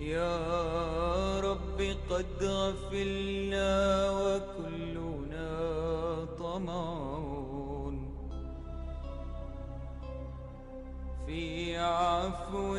يا رب قد غفلنا وكلنا طمع في عفو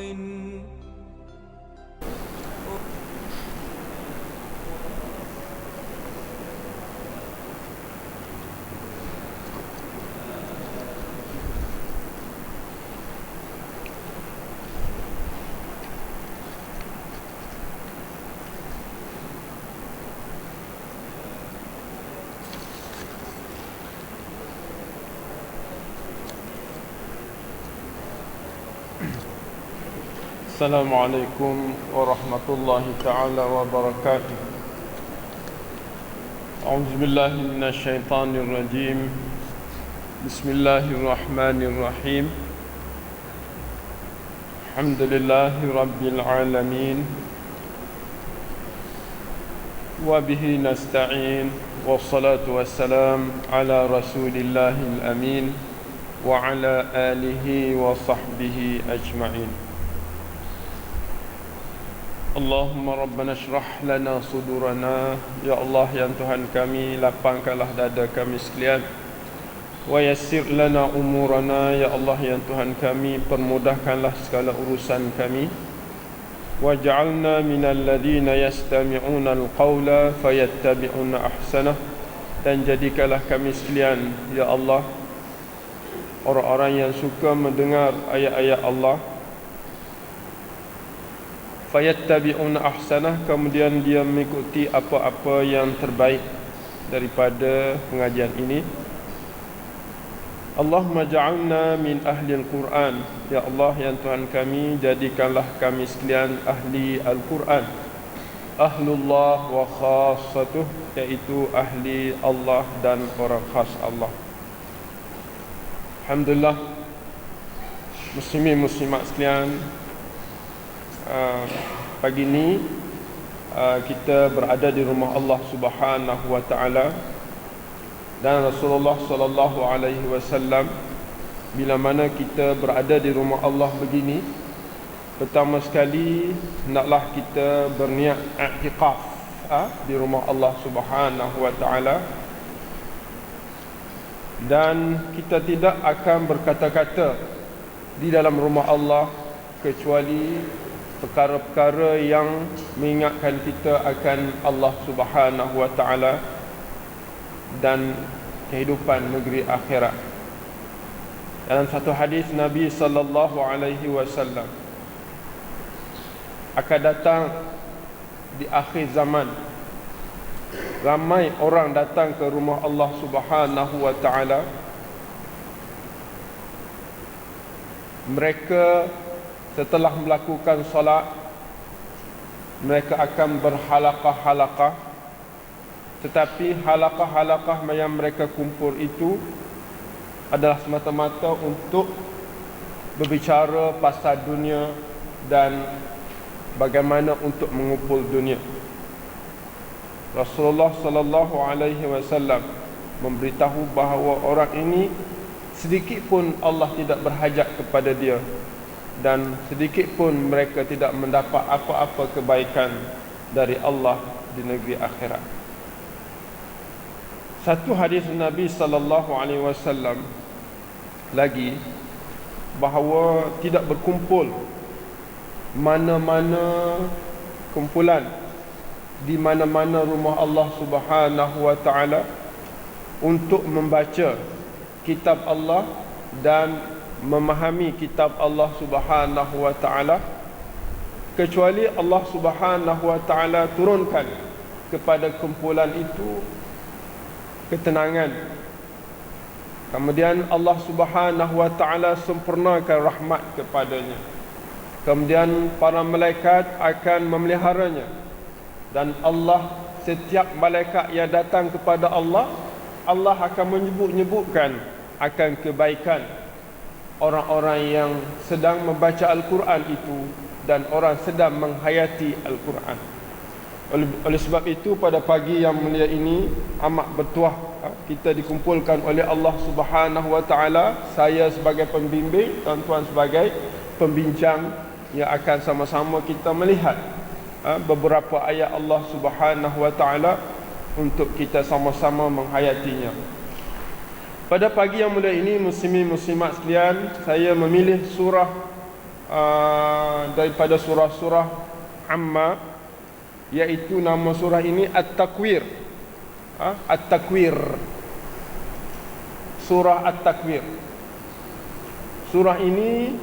Assalamualaikum warahmatullahi taala wabarakatuh. A'udzu billahi minasyaitonir rajim. Bismillahirrahmanirrahim. Alhamdulillahi rabbil alamin. Wa bihi nasta'in. Wassalatu wassalam ala rasulillahil amin wa ala alihi wa sahbihi ajma'in. Allahumma rabbana syrah lana sudurana. Ya Allah, yang Tuhan kami, lapangkanlah dada kami sekalian. Wa yassir lana umurana. Ya Allah, yang Tuhan kami, permudahkanlah segala urusan kami. Waj'alna minal ladhina yastami'una al-qawla fayattabi'una ahsanah. Dan jadikanlah kami sekalian, ya Allah, orang-orang yang suka mendengar ayat-ayat Allah, fayattabi'una ahsanah, kemudian dia mengikuti apa-apa yang terbaik daripada pengajian ini. Allahumma ja'alna min ahli al-Quran. Ya Allah, yang Tuhan kami, jadikanlah kami sekalian ahli Al-Quran. Ahlullah wa khassatuh, iaitu ahli Allah dan orang khas Allah. Alhamdulillah, muslimin muslimat sekalian, pagi ini kita berada di rumah Allah Subhanahu wa taala, dan Rasulullah sallallahu alaihi wasallam, bila mana kita berada di rumah Allah begini, pertama sekali hendaklah kita berniat i'tikaf di rumah Allah Subhanahu wa taala, dan kita tidak akan berkata-kata di dalam rumah Allah kecuali perkara-perkara yang mengingatkan kita akan Allah Subhanahu wa taala dan kehidupan negeri akhirat. Dalam satu hadis Nabi sallallahu alaihi wasallam, akan datang di akhir zaman ramai orang datang ke rumah Allah Subhanahu wa taala. Mereka setelah melakukan solat, mereka akan berhalaqah-halaqah, tetapi halaqah-halaqah yang mereka kumpul itu adalah semata-mata untuk berbicara pasal dunia dan bagaimana untuk mengumpul dunia. Rasulullah sallallahu alaihi wasallam memberitahu bahawa orang ini sedikit pun Allah tidak berhajat kepada dia, dan sedikit pun mereka tidak mendapat apa-apa kebaikan dari Allah di negeri akhirat. Satu hadis Nabi sallallahu alaihi wasallam lagi, bahawa tidak berkumpul mana-mana kumpulan di mana-mana rumah Allah Subhanahu wa taala untuk membaca kitab Allah dan memahami kitab Allah Subhanahu wa taala, kecuali Allah Subhanahu wa taala turunkan kepada kumpulan itu ketenangan. Kemudian Allah Subhanahu wa taala sempurnakan rahmat kepadanya. Kemudian para malaikat akan memeliharanya, dan Allah, setiap malaikat yang datang kepada Allah, Allah akan menyebut-nyebutkan akan kebaikan orang-orang yang sedang membaca Al-Quran itu dan orang sedang menghayati Al-Quran. Oleh sebab itu, pada pagi yang mulia ini amat bertuah kita dikumpulkan oleh Allah Subhanahu wa taala, saya sebagai pembimbing, tuan-tuan sebagai pembincang, yang akan sama-sama kita melihat beberapa ayat Allah Subhanahu wa taala untuk kita sama-sama menghayatinya. Pada pagi yang mulia ini, muslimin muslimat sekalian, saya memilih surah daripada surah-surah Amma, iaitu nama surah ini At-Takwir. At-Takwir. Surah At-Takwir. Surah ini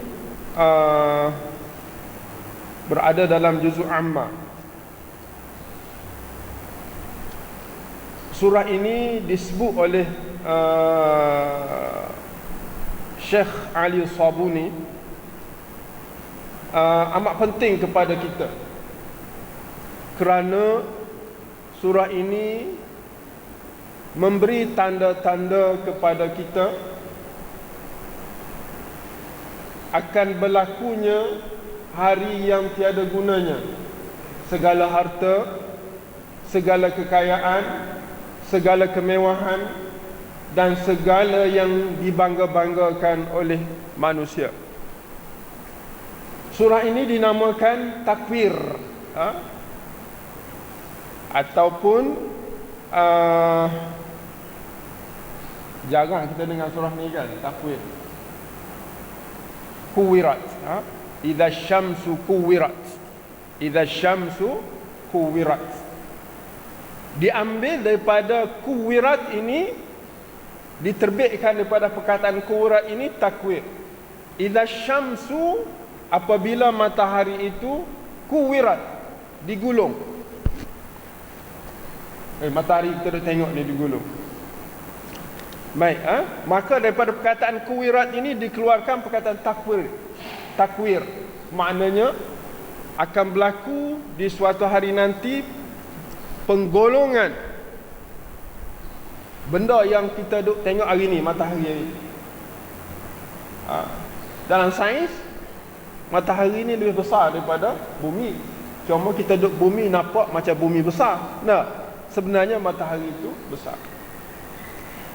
berada dalam juzuk Amma. Surah ini disebut oleh Syekh Ali Sabuni amat penting kepada kita, kerana surah ini memberi tanda-tanda kepada kita akan berlakunya hari yang tiada gunanya. Segala harta, segala kekayaan, segala kemewahan, dan segala yang dibangga-banggakan oleh manusia. Surah ini dinamakan Takwir, ataupun jarang kita dengar surah ni kan, Takwir. Kuwirat, idza syamsu kuwirat, idza syamsu kuwirat. Diambil daripada kuwirat ini, diterbitkan daripada perkataan kuwirat ini takwir. Idza syamsu, apabila matahari itu kuwirat, digulung. Matahari kita dah tengok dia digulung. Baik, maka daripada perkataan kuwirat ini dikeluarkan perkataan takwir. Takwir maknanya akan berlaku di suatu hari nanti penggolongan benda yang kita duk tengok hari ni, matahari hari. Dalam sains, matahari ni lebih besar daripada bumi. Cuma kita duk bumi nampak macam bumi besar. Nah, sebenarnya matahari itu besar.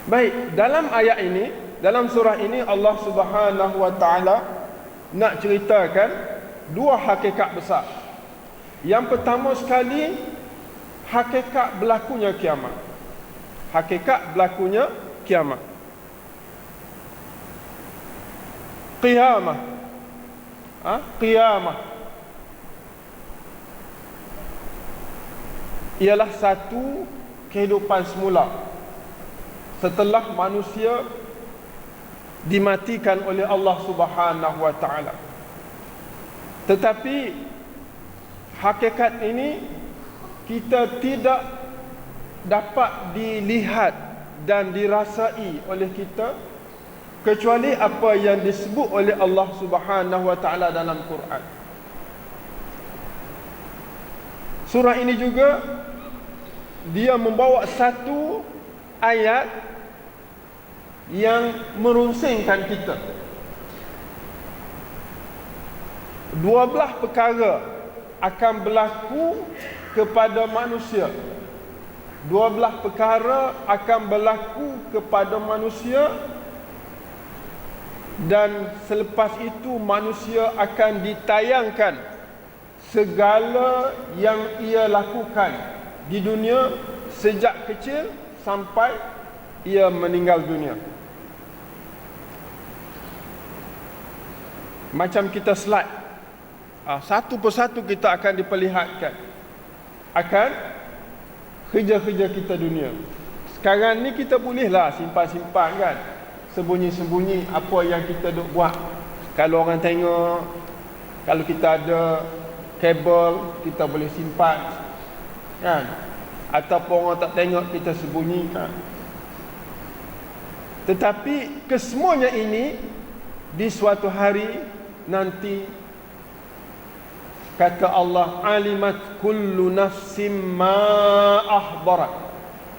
Baik, dalam ayat ini, dalam surah ini, Allah Subhanahu wa taala nak ceritakan dua hakikat besar. Yang pertama sekali, hakikat berlakunya kiamat. Hakikat berlakunya kiamat. Qiyamah. Qiyamah ialah satu kehidupan semula setelah manusia dimatikan oleh Allah Subhanahu wa taala. Tetapi hakikat ini kita tidak dapat dilihat dan dirasai oleh kita kecuali apa yang disebut oleh Allah Subhanahu wa taala dalam Quran. Surah ini juga dia membawa satu ayat yang merunsingkan kita. 12 perkara akan berlaku kepada manusia. 12 perkara akan berlaku kepada manusia, dan selepas itu manusia akan ditayangkan segala yang ia lakukan di dunia sejak kecil sampai ia meninggal dunia. Macam kita slide, satu persatu kita akan diperlihatkan akan kerja-kerja kita dunia. Sekarang ni kita bolehlah simpan-simpan kan, sembunyi-sembunyi apa yang kita duk buat. Kalau orang tengok, kalau kita ada kabel, kita boleh simpan kan, ataupun orang tak tengok, kita sembunyikan. Tetapi kesemuanya ini di suatu hari nanti, kata Allah, alimat kullu nafsim ma ahdarat,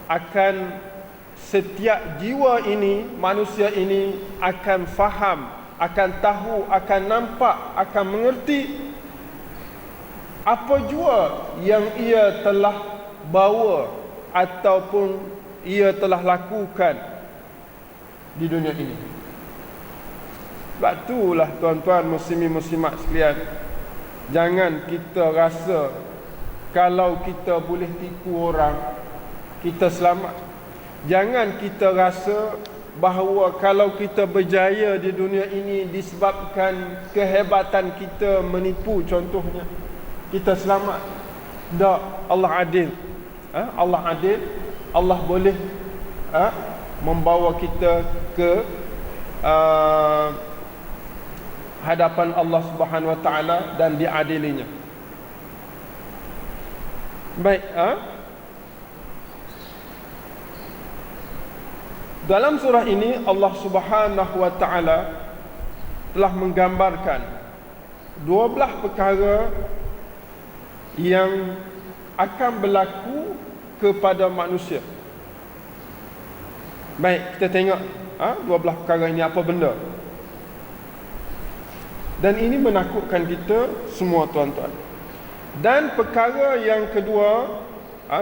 akan setiap jiwa ini, manusia ini akan faham, akan tahu, akan nampak, akan mengerti apa jua yang ia telah bawa ataupun ia telah lakukan di dunia ini. Sebab itulah tuan-tuan muslimin muslimat sekalian, jangan kita rasa kalau kita boleh tipu orang, kita selamat. Jangan kita rasa bahawa kalau kita berjaya di dunia ini disebabkan kehebatan kita menipu contohnya, kita selamat. Tak, Allah adil. Allah adil. Allah boleh membawa kita ke hadapan Allah Subhanahu Wa Taala dan diadilinya. Baik, dalam surah ini Allah Subhanahu Wa Taala telah menggambarkan 12 perkara yang akan berlaku kepada manusia. Baik, kita tengok 12 perkara ini apa benda. Dan ini menakutkan kita semua, tuan-tuan. Dan perkara yang kedua,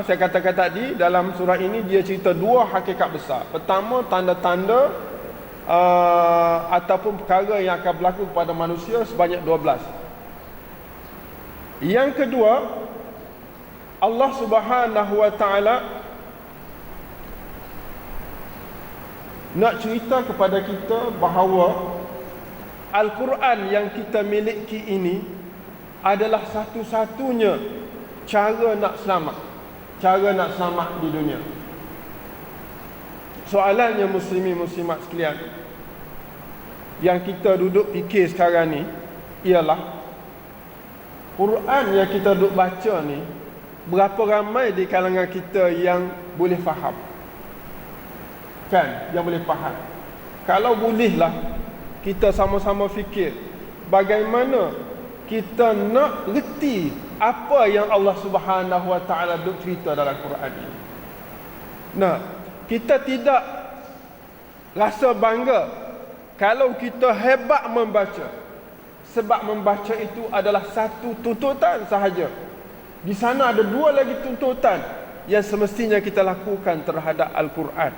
saya katakan tadi, dalam surah ini dia cerita dua hakikat besar. Pertama, tanda-tanda ataupun perkara yang akan berlaku kepada manusia sebanyak 12. Yang kedua, Allah Subhanahu Wa Taala nak cerita kepada kita bahawa Al-Quran yang kita miliki ini adalah satu-satunya cara nak selamat. Cara nak selamat di dunia. Soalannya muslimin-muslimat sekalian, yang kita duduk fikir sekarang ni ialah Quran yang kita duduk baca ni, berapa ramai di kalangan kita yang boleh faham? Kan, yang boleh faham. Kalau bolehlah kita sama-sama fikir bagaimana kita nak reti apa yang Allah Subhanahu Wa Taala duk cerita dalam Quran ini. Nah, kita tidak rasa bangga kalau kita hebat membaca, sebab membaca itu adalah satu tuntutan sahaja. Di sana ada dua lagi tuntutan yang semestinya kita lakukan terhadap Al-Quran,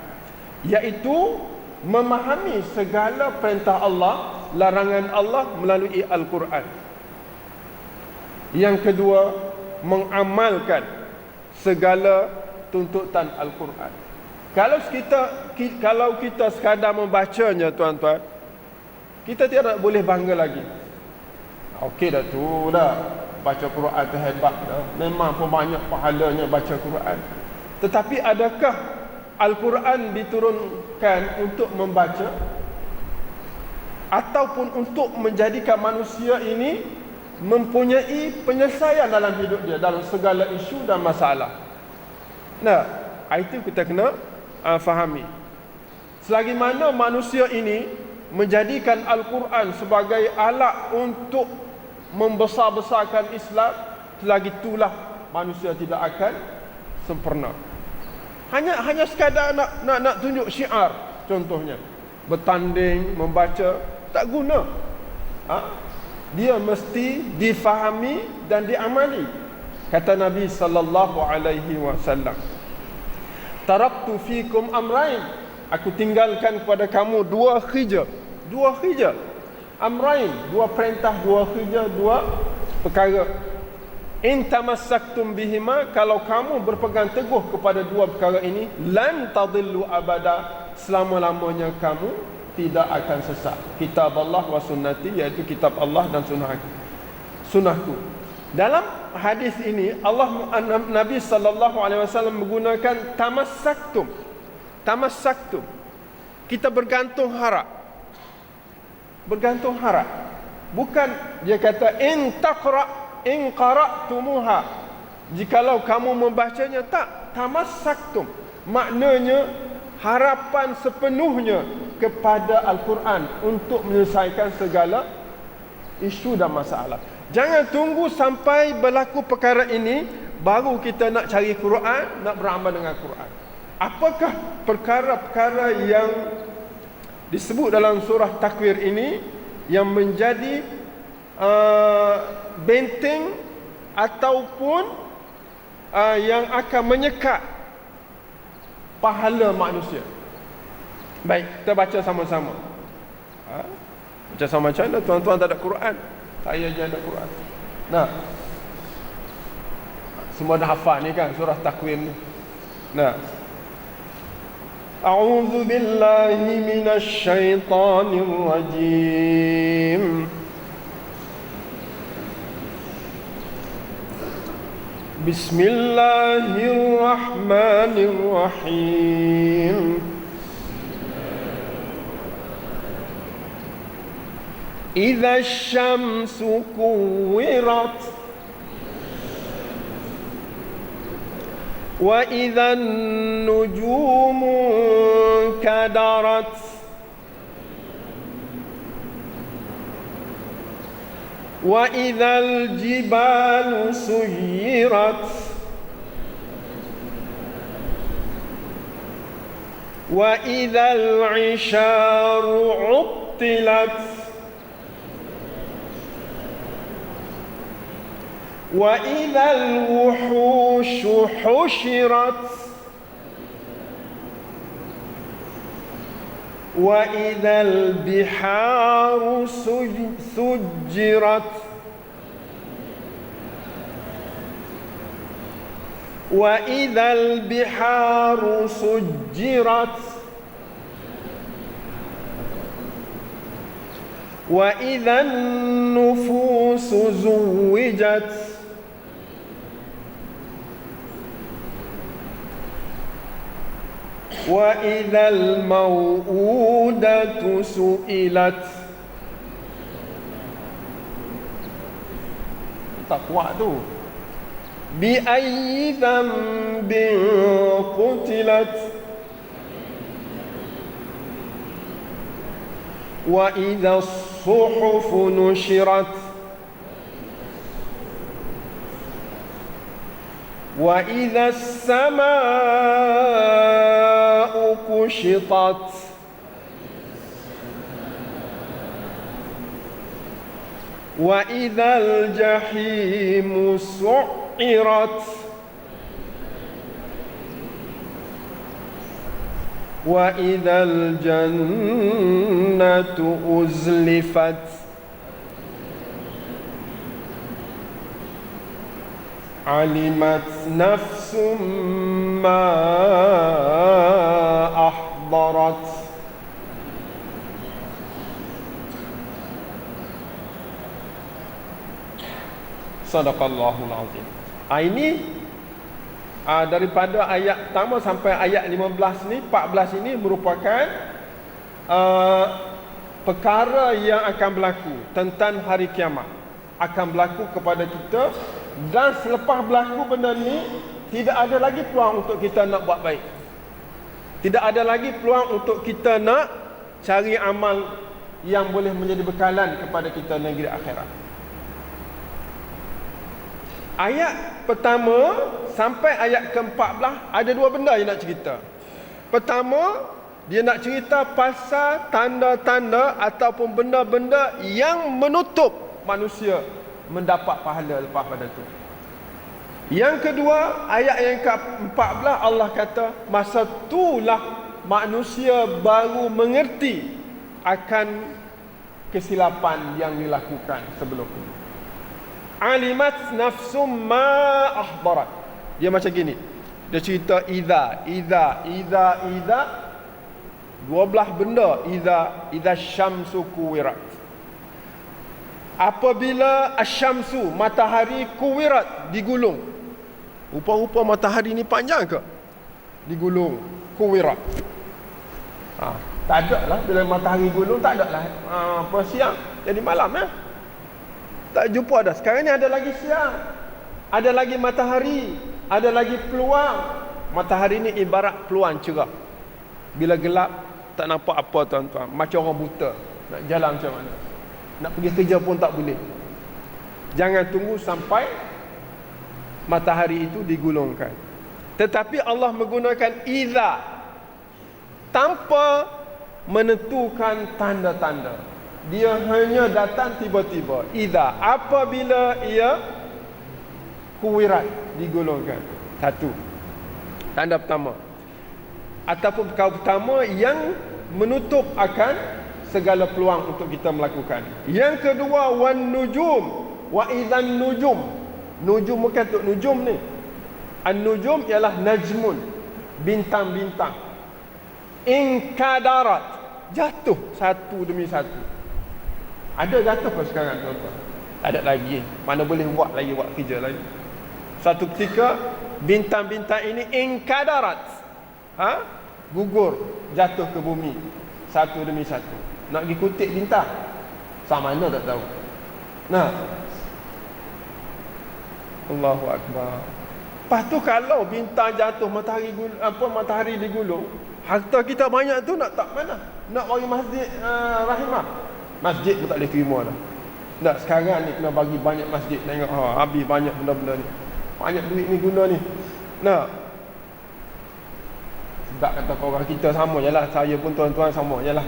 iaitu memahami segala perintah Allah, larangan Allah melalui Al-Quran. Yang kedua, mengamalkan segala tuntutan Al-Quran. Kalau kita sekadar membacanya, tuan-tuan, kita tidak boleh bangga lagi. Okey dah tu dah, baca Quran tu hebat dah. Memang pun banyak pahalanya baca Quran. Tetapi adakah Al-Quran diturunkan untuk membaca ataupun untuk menjadikan manusia ini mempunyai penyelesaian dalam hidup dia, dalam segala isu dan masalah? Nah, itu kita kena fahami. Selagi mana manusia ini menjadikan Al-Quran sebagai alat untuk membesar-besarkan Islam, selagi itulah manusia tidak akan sempurna. Hanya sekadar nak tunjuk syiar, contohnya bertanding membaca, tak guna. Dia mesti difahami dan diamali. Kata Nabi sallallahu alaihi wasallam, taraktu fikum amrain, aku tinggalkan kepada kamu dua khija. Amrain, dua perintah, dua khija, dua perkara. In tamassaktum bihima, kalau kamu berpegang teguh kepada dua perkara ini, lan tadillu abada, selama-lamanya kamu tidak akan sesat. Kitab Allah wa sunnati, iaitu kitab Allah dan sunnahku. Dalam hadis ini Nabi sallallahu alaihi wasallam menggunakan tamassaktum. Kita bergantung harap. Bukan dia kata in qara'tumuha, jikalau kamu membacanya. Tak, tamassaktum maknanya harapan sepenuhnya kepada Al-Quran untuk menyelesaikan segala isu dan masalah. Jangan tunggu sampai berlaku perkara ini baru kita nak cari Quran, nak beramal dengan Quran. Apakah perkara-perkara yang disebut dalam surah Takwir ini yang menjadi benteng ataupun yang akan menyekat pahala manusia? Baik, kita baca sama-sama. Baca sama-sama. Tuan-tuan tak ada Quran, saya je ada Quran. Nah, Semua dah hafal ni kan surah Takwir ni. Nah. A'udzu billahi minasy syaithanir rajim. Bismillahirrahmanirrahim. Idza asy-syamsu kuwirat wa idza an-nujumu kadarat wa idza al-jibalu suyirat wa idza al-'isharu 'uttilat وَإِذَا الْوُحُوشُ حُشِرَتْ وَإِذَا الْبِحَارُ سُجِّرَتْ وَإِذَا الْبِحَارُ سُجِّرَتْ وَإِذَا النُّفُوسُ زُوِّجَتْ وَإِذَا الْمَوْءُودَةُ سُئِلَتْ. Tak kuat tu. بِأَيِّ ذَنبٍ قُتِلَتْ وَإِذَا الصُّحُفُ نُشِرَتْ وَإِذَا السَّمَاءُ كُشِطَتْ وَإِذَا الْجَحِيمُ سُعِّرَتْ وَإِذَا الْجَنَّةُ أُزْلِفَتْ عَلِمَتْ نَفْسٌ مَّا أَحْضَرَتْ. Sadaqallahul azim. Ini daripada ayat pertama sampai ayat 15 ni, 14 ini merupakan perkara yang akan berlaku tentang hari kiamat, akan berlaku kepada kita. Dan selepas berlaku benda ni, tidak ada lagi peluang untuk kita nak buat baik. Tidak ada lagi peluang untuk kita nak cari amal yang boleh menjadi bekalan kepada kita negeri akhirat. Ayat pertama sampai ayat ke-14 ada dua benda yang nak cerita. Pertama, dia nak cerita pasal tanda-tanda ataupun benda-benda yang menutup manusia mendapat pahala lepas pada itu. Yang kedua, ayat yang ke-14 Allah kata, masa itulah manusia baru mengerti akan kesilapan yang dilakukan sebelum ini. Alimat nafsum ma ahdarat. Dia macam gini. Dia cerita idza 12 benda. Idza syamsu kuwirat. Apabila asyamsu, matahari, kuwirat, digulung. Rupa-rupa matahari ni panjang ke? Digulung, kuwirat. Tak ada lah bila matahari gulung, tak ada lah siang jadi malam ya. Tak jumpa dah. Sekarang ni ada lagi siang, ada lagi matahari, ada lagi peluang. Matahari ni ibarat peluang cerah. Bila gelap tak nampak apa tuan-tuan, macam orang buta. Nak jalan macam mana? Nak pergi kerja pun tak boleh. Jangan tunggu sampai matahari itu digulungkan. Tetapi Allah menggunakan idza tanpa menentukan tanda-tanda. Dia hanya datang tiba-tiba. Idza, apabila ia kuwirat, digulungkan. Satu, tanda pertama. Ataupun perkara pertama yang menutup akan segala peluang untuk kita melakukan. Yang kedua, wan nujum, wa idzan nujum. Nujum bukan untuk nujum ni. An-nujum ialah najmun, bintang-bintang. Inkadarat, jatuh satu demi satu. Ada jatuh ke sekarang tuan-tuan? Tak ada lagi. Mana boleh buat kerja lagi. Satu ketika bintang-bintang ini inkadarat, gugur, jatuh ke bumi satu demi satu. Nak pergi kutip bintang, sama mana tak tahu. Nah, Allahu Akbar. Lepas tu kalau bintang jatuh, matahari digulung, harta kita banyak tu nak tak mana? Nak bagi masjid rahimah. Masjid pun tak boleh terima dah. Tak, sekarang ni kena bagi banyak masjid. Tengok habis banyak benda-benda ni. Banyak duit ni guna ni. Nah, tak kata korang kita sama je lah. Saya pun tuan-tuan sama je lah.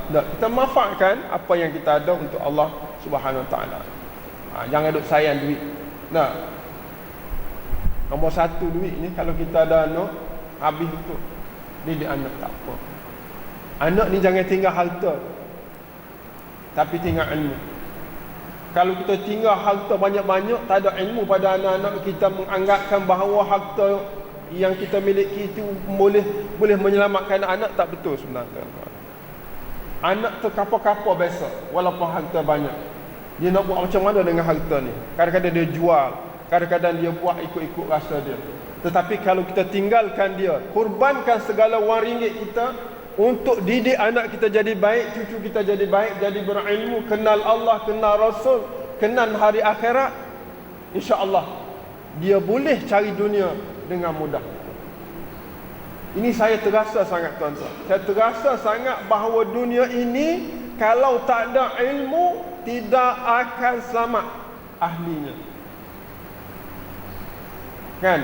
Tak, kita manfaatkan apa yang kita ada untuk Allah Subhanahu Wa Taala. Jangan duk sayang duit. Nah, nombor satu duit ni, kalau kita ada anak, habis untuk didik anak tak apa. Anak ni jangan tinggal harta, tapi tinggal ilmu. Kalau kita tinggal harta banyak-banyak, tak ada ilmu pada anak-anak kita, menganggapkan bahawa harta yang kita miliki itu boleh menyelamatkan anak, tak betul sebenarnya. Anak tu kapal-kapal biasa, walaupun harta banyak. Dia nak buat macam mana dengan harta ni? Kadang-kadang dia jual, kadang-kadang dia buat ikut-ikut rasa dia. Tetapi kalau kita tinggalkan dia, kurbankan segala wang ringgit kita untuk didik anak kita jadi baik, cucu kita jadi baik, jadi berilmu, kenal Allah, kenal Rasul, kenal hari akhirat, insya-Allah dia boleh cari dunia dengan mudah. Ini saya terasa sangat tuan-tuan. Saya terasa sangat bahawa dunia ini kalau tak ada ilmu tidak akan selamat ahlinya. Kan?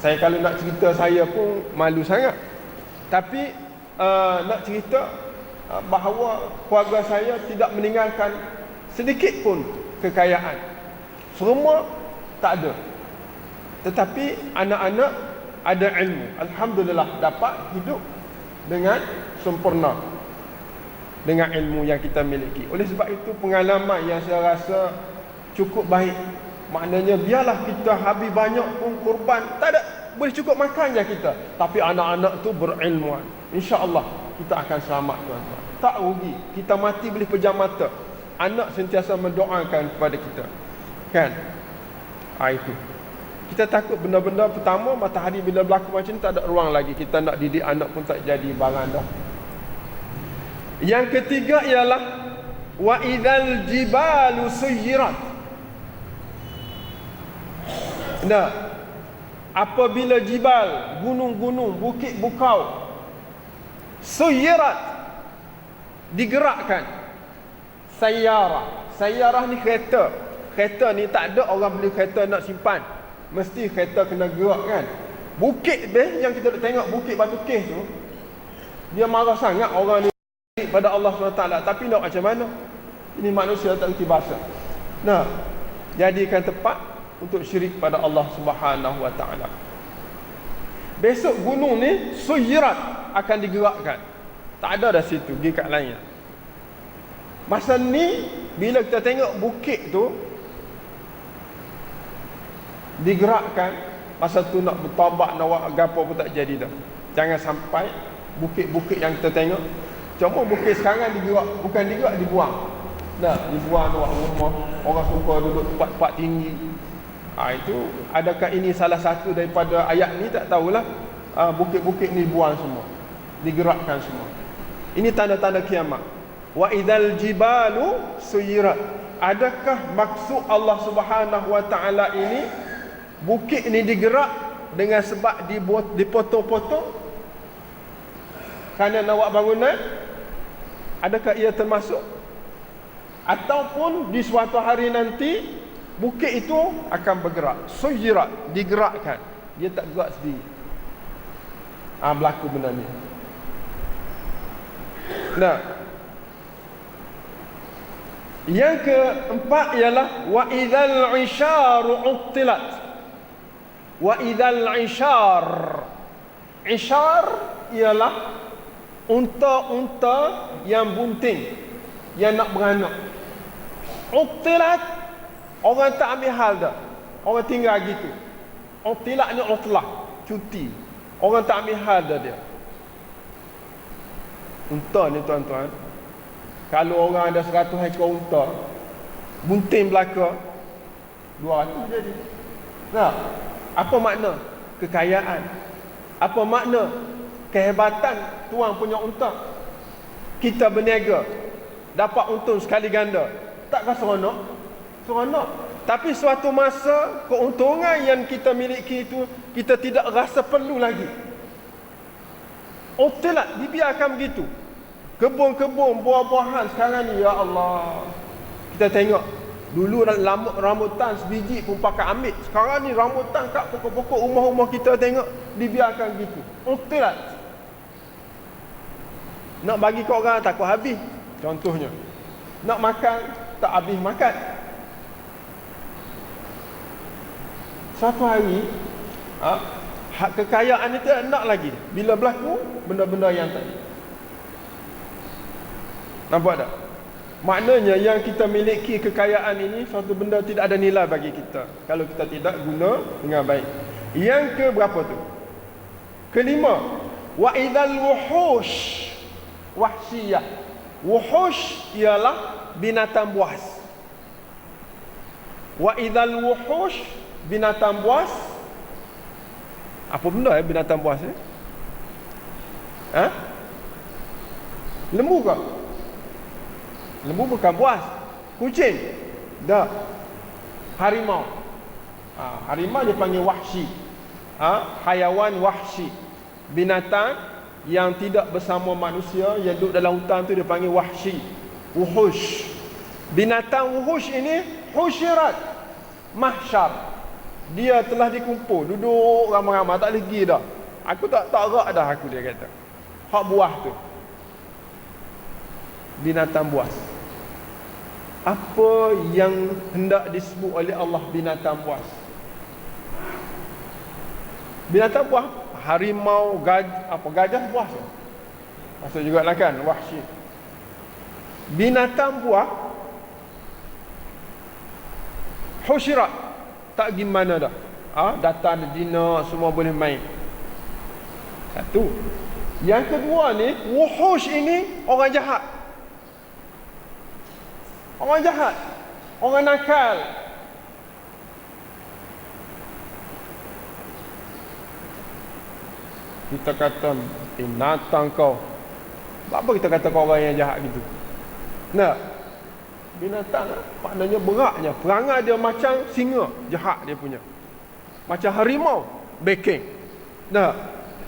Saya kalau nak cerita saya pun malu sangat. Tapi nak cerita bahawa keluarga saya tidak meninggalkan sedikit pun kekayaan. Semua tak ada. Tetapi anak-anak ada ilmu. Alhamdulillah dapat hidup dengan sempurna dengan ilmu yang kita miliki. Oleh sebab itu pengalaman yang saya rasa cukup baik. Maknanya biarlah kita habis banyak pun kurban, tak ada, boleh cukup makan je kita. Tapi anak-anak tu berilmuan. InsyaAllah kita akan selamat tuan-tuan. Tak rugi. Kita mati boleh pejam mata. Anak sentiasa mendoakan kepada kita. Kan? Itu. Kita takut benda-benda pertama, matahari bila berlaku macam ni tak ada ruang lagi. Kita nak didik anak pun tak jadi barang dah. Yang ketiga ialah wa idzal jibalu suyirat. Nah, apabila jibal, gunung-gunung, bukit bukau suyirat, digerakkan. Sayyarah ni kereta. Kereta ni tak ada orang beli kereta nak simpan. Mesti kereta kena gerak kan. Bukit yang kita tengok, bukit Batu Kes tu, dia marah sangat orang ni pada Allah SWT. Tapi nak macam mana? Ini manusia tak reti bahasa. Nah, jadikan tempat untuk syirik pada Allah Subhanahu Wa Taala. Besok gunung ni suyirat akan digerakkan. Tak ada dah situ, pergi kat lain. Masa ni bila kita tengok bukit tu digerakkan, masa tu nak bertaubat, nak buat gapo pun tak jadi dah. Jangan sampai bukit-bukit yang kita tengok, cuma bukit sekarang digerak, bukan digerak, dibuang. Nah, dibuang nak buat rumah, orang suka duduk tempat-tempat tinggi. Itu adakah ini salah satu daripada ayat ni, tak tahulah. Bukit-bukit ni buang semua, digerakkan semua. Ini tanda-tanda kiamat. Wa idzal jibalu suyirat. Adakah maksud Allah Subhanahu Wa Taala ini bukit ni digerak dengan sebab dipotong-potong kerana nak buat bangunan? Adakah ia termasuk? Ataupun di suatu hari nanti bukit itu akan bergerak, suyirat, digerakkan, dia tak gerak sendiri. Berlaku benda ni. Nah, yang keempat ialah wa idzal 'isharu 'uttilat. Wa idzal 'ishar. Ishar ialah unta-unta yang bunting, yang nak beranak. Uttilat, orang tak ambil hal dah. Orang tinggal gitu. Orang tilaknya Allah telah cuti. Orang tak ambil hal dah dia. Unta ni tuan-tuan, kalau orang ada 100 ekor unta, bunting belaka 200 jadi. Nah, apa makna kekayaan? Apa makna kehebatan tuan punya unta? Kita berniaga dapat untung sekali ganda, tak rasa seronok? Seronok. Tapi suatu masa keuntungan yang kita miliki itu kita tidak rasa perlu lagi. Otelat dibiarkan begitu. Kebun-kebun buah-buahan sekarang ni, ya Allah. Kita tengok dulu rambutan sebiji pun pakai ambil. Sekarang ni rambutan kat pokok-pokok rumah-rumah kita tengok dibiarkan begitu. Otelat. Nak bagi kat orang takut habis. Contohnya, nak makan tak habis makan. Satu hari kekayaan itu nak lagi bila berlaku benda-benda yang tadi. Nampak tak? Maknanya yang kita miliki kekayaan ini suatu benda tidak ada nilai bagi kita kalau kita tidak guna dengan baik. Yang ke berapa tu? Kelima, wa idzal wuhush wahsiyah. Wuhush ialah binatang buas. Wa idzal wuhush binatang buas. Apa benda binatang buas ni? Lembu ke? Lembu bukan buas. Kucing? Dah. Harimau. Harimau dia panggil wahsy. Hayawan wahsy. Binatang yang tidak bersama manusia, yang duduk dalam hutan tu dia panggil wahsy. Wuhush. Binatang wuhush ini husyirat mahsyar. Dia telah dikumpul, duduk ramai-ramai, tak boleh pergi dah. Aku tak rak dah aku, dia kata. Hak buah tu. Binatang buas. Apa yang hendak disebut oleh Allah binatang buas? Binatang buas, harimau, gajah buas. Maksud jugalah kan, wahsy. Binatang buah husyirat. Tak gimana dah. Datang dina semua boleh main. Satu. Yang kedua ni, wuhush ini orang jahat. Orang jahat. Orang nakal. Kita kata binatang kau. Apa kita kata kau orang yang jahat gitu? Nah, binatang maknanya beratnya. Perangai dia macam singa, jahat dia punya. Macam harimau, backing. Nah,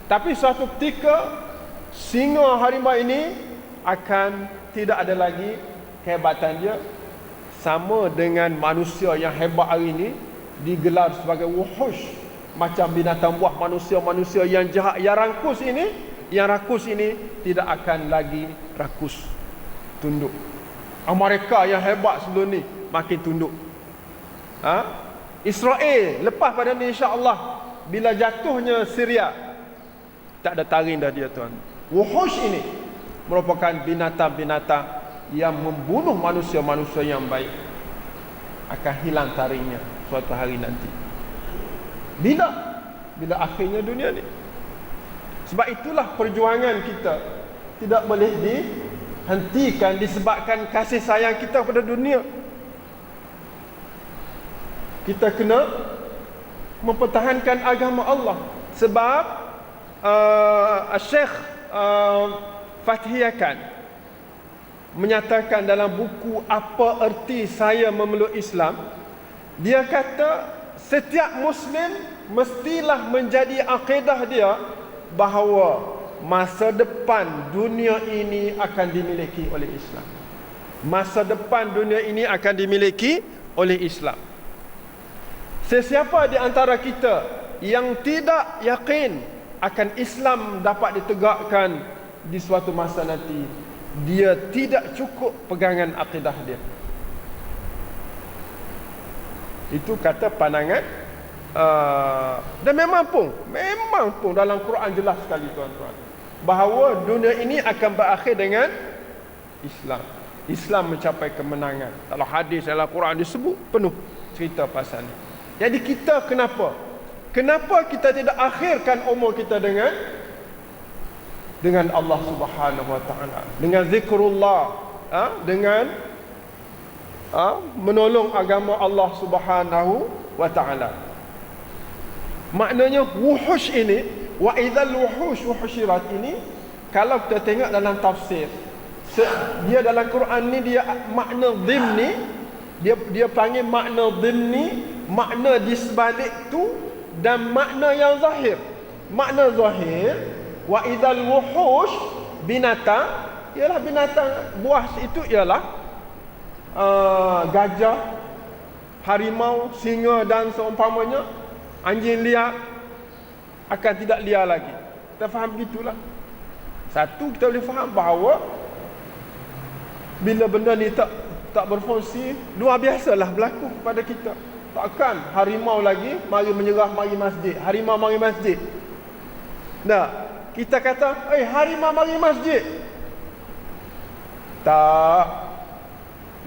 tapi suatu ketika singa harimau ini akan tidak ada lagi kehebatan dia, sama dengan manusia yang hebat hari ini digelar sebagai wuhush, macam binatang buah manusia-manusia yang jahat, yang rakus ini tidak akan lagi rakus, tunduk. Amerika yang hebat sebelum ni makin tunduk. Israel lepas pada ni insya-Allah, bila jatuhnya Syria tak ada taring dah dia tuan. Wuhush ini merupakan binatang-binatang yang membunuh manusia-manusia yang baik. Akan hilang taringnya suatu hari nanti. Bila akhirnya dunia ni. Sebab itulah perjuangan kita tidak boleh dihentikan disebabkan kasih sayang kita pada dunia. Kita kena mempertahankan agama Allah. Sebab Syekh Fathiyakan menyatakan dalam buku Apa Erti Saya Memeluk Islam, dia kata setiap Muslim mestilah menjadi akidah dia bahawa masa depan dunia ini akan dimiliki oleh Islam. Masa depan dunia ini akan dimiliki oleh Islam. Sesiapa di antara kita yang tidak yakin akan Islam dapat ditegakkan di suatu masa nanti, dia tidak cukup pegangan akidah dia. Itu kata pandangan dan memang pun dalam Quran jelas sekali tuan-tuan, bahawa dunia ini akan berakhir dengan Islam. Islam mencapai kemenangan. Dalam hadis, dalam Quran disebut penuh cerita pasal ni. Jadi kita kenapa? Kenapa kita tidak akhirkan umur kita dengan Allah Subhanahu wa taala, dengan zikrullah, dengan menolong agama Allah Subhanahu wa taala. Maknanya wuhush ini, wa idzal wuhush wuhushirat ini, kalau kita tengok dalam tafsir, dia dalam Quran ni dia makna dhimni, dia panggil makna dhimni, makna di sebalik tu, dan makna yang zahir. Makna zahir, wa idzal wuhush, binatang, ialah binatang buas itu ialah gajah, harimau, singa dan seumpamanya. Anjing liar akan tidak liar lagi. Kita faham begitulah. Satu, kita boleh faham bahawa bila benda ni tak berfungsi, luar biasalah berlaku kepada kita. Takkan harimau lagi mari menyerah, mari masjid. Harimau mari masjid. Nah, kita kata, harimau mari masjid. Tak.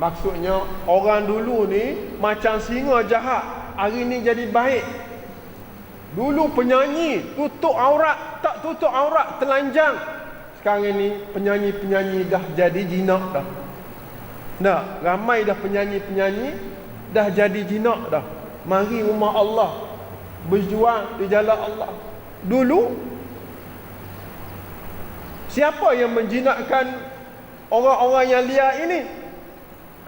Maksudnya orang dulu ni macam singa jahat, hari ni jadi baik. Dulu penyanyi tutup aurat, tak tutup aurat, telanjang. Sekarang ni penyanyi-penyanyi dah jadi jinak dah. Nah, ramai dah penyanyi-penyanyi dah jadi jinak dah. Mari rumah Allah, berjuang di jalan Allah. Dulu siapa yang menjinakkan orang-orang yang liar ini?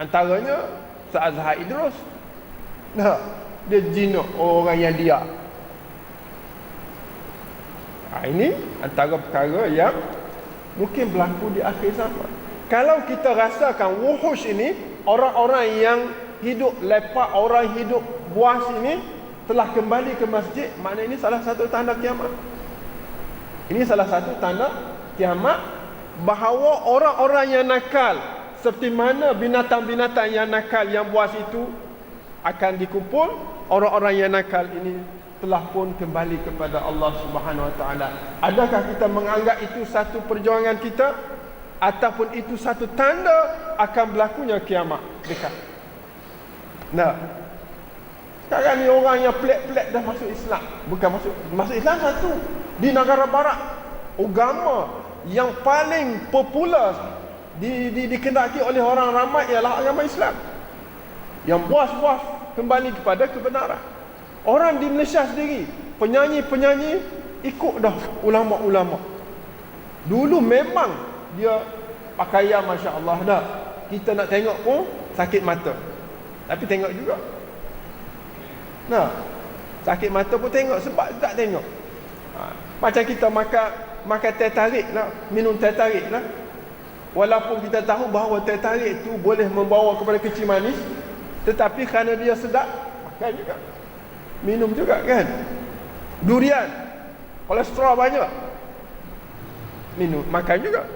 Antaranya Ustaz Azhar Idrus. Nah, dia jinak orang yang liar. Ini antara perkara yang mungkin berlaku di akhir zaman. Kalau kita rasakan wuhush ini, orang-orang yang hidup lepak, orang hidup buas ini telah kembali ke masjid, maknanya ini salah satu tanda kiamat. Ini salah satu tanda kiamat, bahawa orang-orang yang nakal, seperti mana binatang-binatang yang nakal, yang buas itu akan dikumpul, orang-orang yang nakal ini telah pun kembali kepada Allah Subhanahu wa taala. Adakah kita menganggap itu satu perjuangan kita, ataupun itu satu tanda akan berlakunya kiamat dekat? Nah, sekarang ni orang yang pelik-pelik dah masuk Islam. Bukan masuk Islam satu. Di negara barat, agama yang paling popular dikendaki oleh orang ramai ialah agama Islam. Yang puas-puas kembali kepada kebenaran. Orang di Malaysia sendiri, penyanyi-penyanyi ikut dah ulama-ulama. Dulu memang dia pakaian masya-Allah dah. Kita nak tengok pun sakit mata. Tapi tengok juga. Nah, sakit mata pun tengok sebab tak tengok. Macam kita makan teh tarik lah, minum teh tarik lah. Walaupun kita tahu bahawa teh tarik tu boleh membawa kepada kecil manis, tetapi kerana dia sedap, makan juga. Minum juga kan. Durian, kolesterol banyak, minum, makan juga.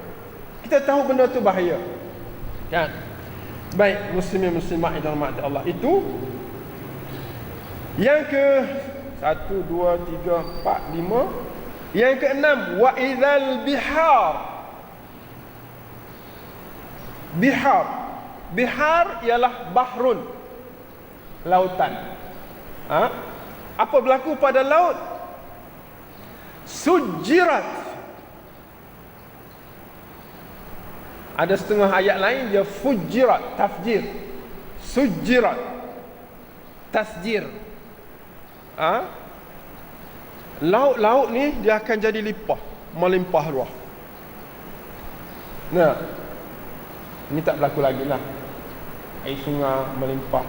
Kita tahu benda tu bahaya kan. Baik, muslimin muslimat yang dirahmati Allah, itu yang ke 1, 2, 3, 4, 5. Yang ke-6, wa idzal bihar. Bihar ialah bahrun, lautan. Apa berlaku pada laut? Sujirat. Ada setengah ayat lain dia fujirat, tafjir. Sujirat, tasjir. Laut-laut ni dia akan jadi limpah, melimpah ruah. Nah, ini tak berlaku lagi lah. Air sungai melimpah,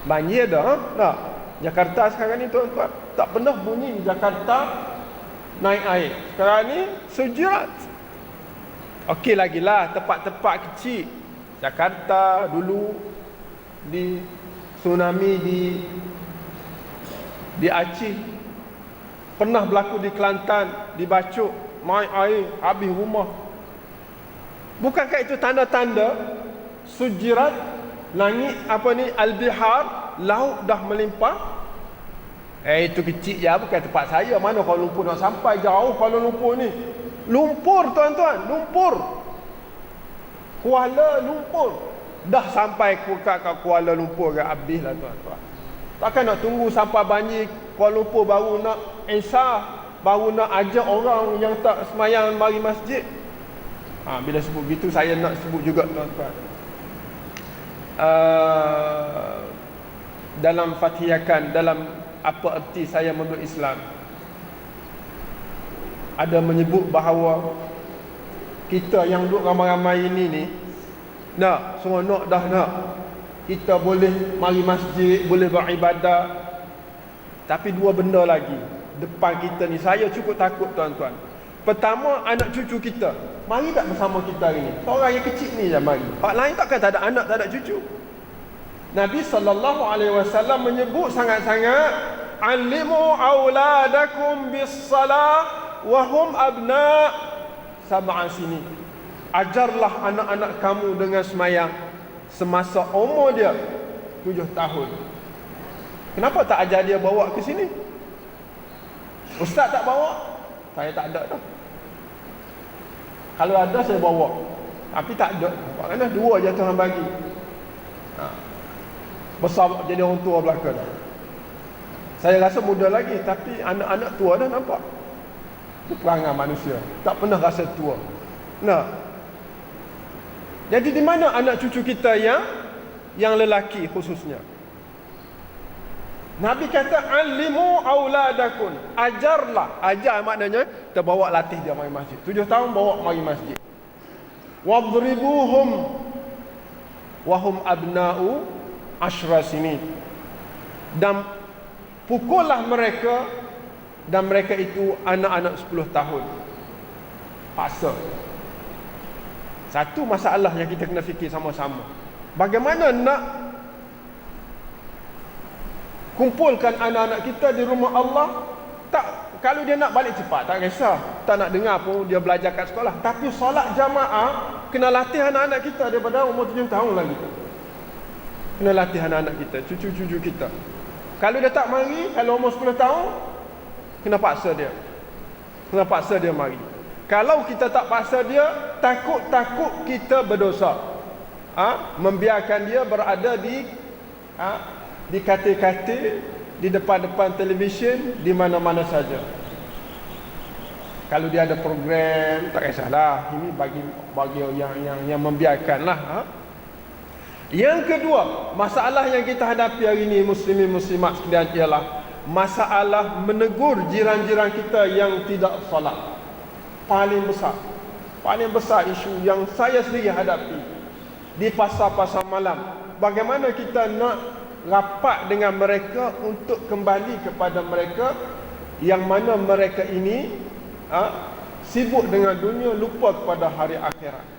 banjir dah. Nah, Jakarta sekarang ni tuan-tuan, tak pernah bunyi Jakarta naik air. Sekarang ni sujirat. Okey lagi lah tempat-tempat kecil. Jakarta dulu di tsunami di Aceh, pernah berlaku di Kelantan, di Bacok, naik air habis rumah. Bukankah itu tanda-tanda sujirat, langit apa ni, al-bihar, laut dah melimpah? Itu kecil je, bukan tempat saya. Mana Kuala Lumpur nak sampai, jauh Kuala Lumpur ni. Lumpur tuan-tuan, Lumpur, Kuala Lumpur, dah sampai ke Kuala Lumpur ke habis lah tuan-tuan. Takkan nak tunggu sampai banjir Kuala Lumpur baru nak insaf, baru nak ajak orang yang tak semayang mari masjid. Bila sebut gitu saya nak sebut juga tuan-tuan, dalam Fathiyakan, dalam apa erti saya memeluk Islam, ada menyebut bahawa kita yang duduk ramai-ramai ini ni nak, seronok dah nak, kita boleh mari masjid, boleh beribadah, tapi dua benda lagi depan kita ni saya cukup takut tuan-tuan. Pertama, anak cucu kita mari tak bersama kita hari ni. Seorang yang kecil ni je mari, hak lain takkan tak ada anak, tak ada cucu. Nabi SAW menyebut sangat-sangat, alimu auladakum bis salah wa hum abna sab'a sini. Ajarlah anak-anak kamu dengan semayang semasa umur dia 7 tahun. Kenapa tak ajar dia bawa ke sini? Ustaz tak bawa? Saya tak ada dah. Kalau ada saya bawa, tapi tak ada. Kerana dua je Tuhan bagi. Besar jadi orang tua belakang. Saya rasa muda lagi, tapi anak-anak tua dah nampak. Itu perangai manusia, tak pernah rasa tua. Nah, jadi di mana anak cucu kita yang lelaki khususnya? Nabi kata alimu auladakum, ajarlah. Ajar maknanya terbawa latih dia mari masjid. 7 tahun bawa mari masjid. Wadribuhum wahum abna'u asyra sinin. Dan pukullah mereka, dan mereka itu anak-anak 10 tahun. Paksa. Satu masalah yang kita kena fikir sama-sama. Bagaimana nak kumpulkan anak-anak kita di rumah Allah? Tak, kalau dia nak balik cepat tak kisah, tak nak dengar pun dia belajar kat sekolah, tapi solat jamaah kena latih anak-anak kita daripada umur 7 tahun lagi. Kena latih anak-anak kita, cucu-cucu kita. Kalau dia tak mari, kalau umur 10 tahun, kena paksa dia. Kena paksa dia mari. Kalau kita tak paksa dia, takut-takut kita berdosa. Membiarkan dia berada di katil-katil, di depan-depan televisyen, di mana-mana saja. Kalau dia ada program, tak kisahlah. Ini bagi yang membiarkanlah. Yang kedua, masalah yang kita hadapi hari ini muslimin muslimat sekalian ialah masalah menegur jiran-jiran kita yang tidak solat. Paling besar isu yang saya sendiri hadapi di pasar-pasar malam. Bagaimana kita nak rapat dengan mereka untuk kembali kepada mereka yang mana mereka ini sibuk dengan dunia, lupa kepada hari akhirat.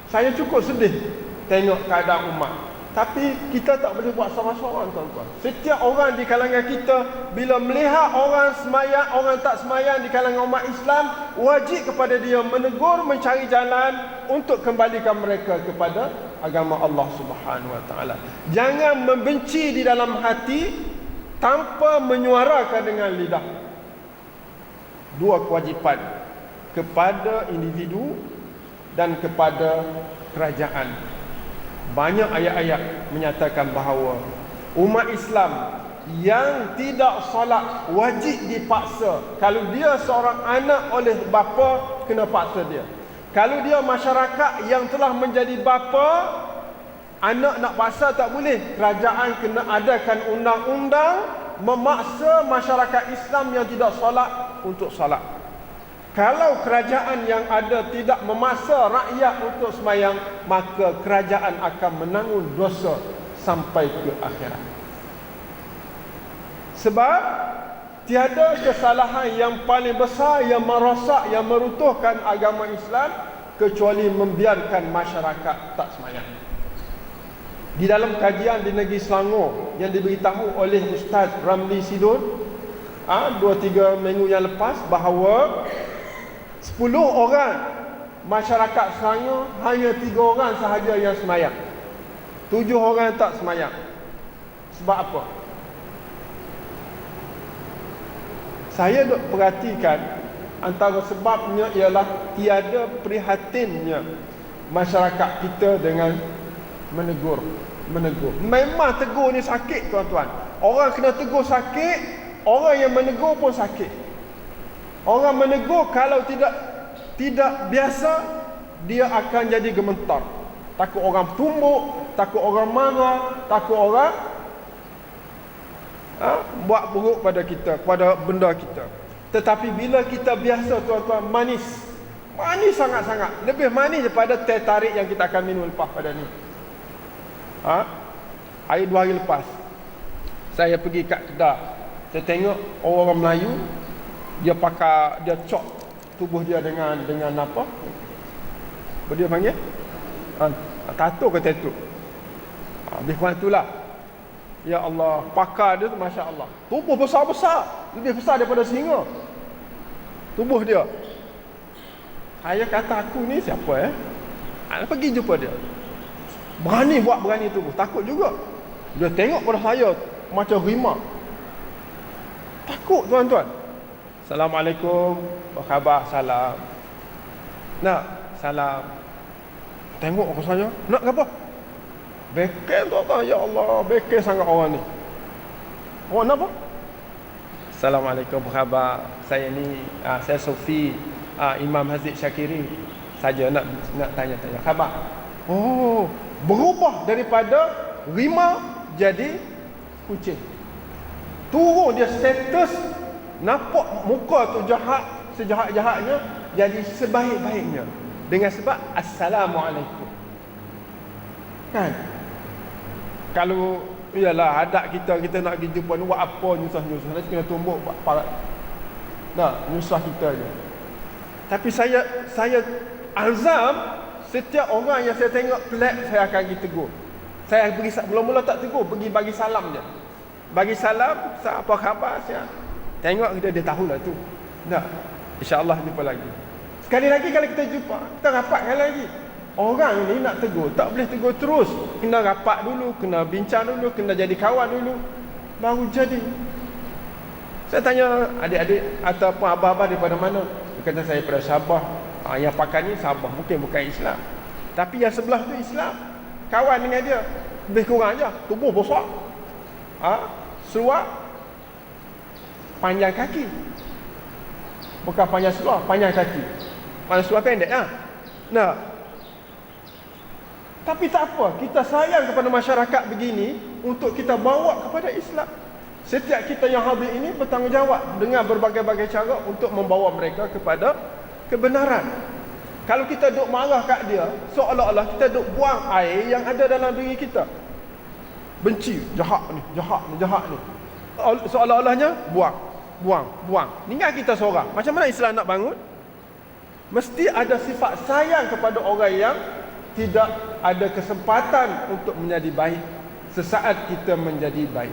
Saya cukup sedih tengok keadaan umat, tapi kita tak boleh buat seorang-seorang tuan-tuan. Setiap orang di kalangan kita bila melihat orang semayang, orang tak semayang di kalangan umat Islam, wajib kepada dia menegur, mencari jalan untuk kembalikan mereka kepada agama Allah Subhanahu Wa Taala. Jangan membenci di dalam hati tanpa menyuarakan dengan lidah. Dua kewajipan, kepada individu dan kepada kerajaan. Banyak ayat-ayat menyatakan bahawa umat Islam yang tidak solat wajib dipaksa. Kalau dia seorang anak oleh bapa, kena paksa dia. Kalau dia masyarakat yang telah menjadi bapa, anak nak paksa tak boleh. Kerajaan kena adakan undang-undang memaksa masyarakat Islam yang tidak solat untuk solat. Kalau kerajaan yang ada tidak memaksa rakyat untuk semayang, maka kerajaan akan menanggung dosa sampai ke akhirat. Sebab tiada kesalahan yang paling besar yang merosak, yang meruntuhkan agama Islam kecuali membiarkan masyarakat tak semayang. Di dalam kajian di negeri Selangor yang diberitahu oleh Ustaz Ramli Sidon 2-3 minggu yang lepas, bahawa 10 orang masyarakat Selangor hanya 3 orang sahaja yang semayang, 7 orang tak semayang. Sebab apa? Saya duk perhatikan, antara sebabnya ialah tiada prihatinnya masyarakat kita dengan menegur. menegur. Memang tegur ni sakit tuan-tuan. Orang kena tegur sakit, orang yang menegur pun sakit. Orang menegur kalau tidak biasa, dia akan jadi gemetar. Takut orang tumbuk, takut orang marah, takut orang buat buruk pada kita, pada benda kita. Tetapi bila kita biasa tuan-tuan, manis sangat-sangat, lebih manis daripada teh tarik yang kita akan minum lepas pada ni. Hari 2 hari lepas saya pergi kat Kedah, saya tengok orang Melayu, dia cok tubuh dia dengan apa dia panggil tato ke tattoo, lebih kurang itulah. Ya Allah, pakar dia tu Masya Allah, tubuh besar-besar, lebih besar daripada singa tubuh dia. Saya kata, aku ni siapa pergi jumpa dia, berani tubuh, takut juga. Dia tengok pada saya macam rimau, takut tuan-tuan. Assalamualaikum, apa khabar? Salam. Nak salam. Tengok ke saya, nak ke apa? Beken tuan-tuan, ya Allah, beken sangat orang ni. Orang nak apa? Assalamualaikum, apa khabar? Saya ni, saya Sofi, Imam Haziq Syakiri. Saja nak tanya-tanya khabar. Oh, berubah daripada rimau jadi kucing. Turun dia status, nampak muka tu jahat, sejahat-jahatnya jadi sebaik-baiknya dengan sebab Assalamualaikum. Kan? Kalau ialah adat kita nak pergi jumpa ni buat apa nyusah-nyusah, nanti kena tumbuk nyusah kita je. Tapi saya azam, setiap orang yang saya tengok pelik, saya akan pergi tegur. Saya pergi, mula-mula tak tegur, pergi bagi salam je. Bagi salam, apa khabar siap. Tengok dia tahulah tu. Tak, insya-Allah jumpa lagi. Sekali lagi kalau kita jumpa, kita rapatkan lagi. Orang ni nak tegur, tak boleh tegur terus. Kena rapat dulu, kena bincang dulu, kena jadi kawan dulu, baru jadi. Saya tanya adik-adik ataupun abah-abah daripada mana? Dia kata saya daripada Sabah. Yang pakai ni Sabah, bukan Islam. Tapi yang sebelah tu Islam. Kawan dengan dia, lebih kurang aja, tubuh besar. Seluar panjang kaki. Bukan panjang seluar, panjang kaki. Panjang seluar pendek Nah. Tapi tak apa, kita sayang kepada masyarakat begini untuk kita bawa kepada Islam. Setiap kita yang hadir ini bertanggungjawab dengan berbagai-bagai cara untuk membawa mereka kepada kebenaran. Kalau kita duk marah kat dia, seolah-olah kita duk buang air yang ada dalam diri kita. Benci, jahat ni. Seolah-olahnya buang. Tinggal kita seorang. Macam mana Islam nak bangun? Mesti ada sifat sayang kepada orang yang tidak ada kesempatan untuk menjadi baik sesaat kita menjadi baik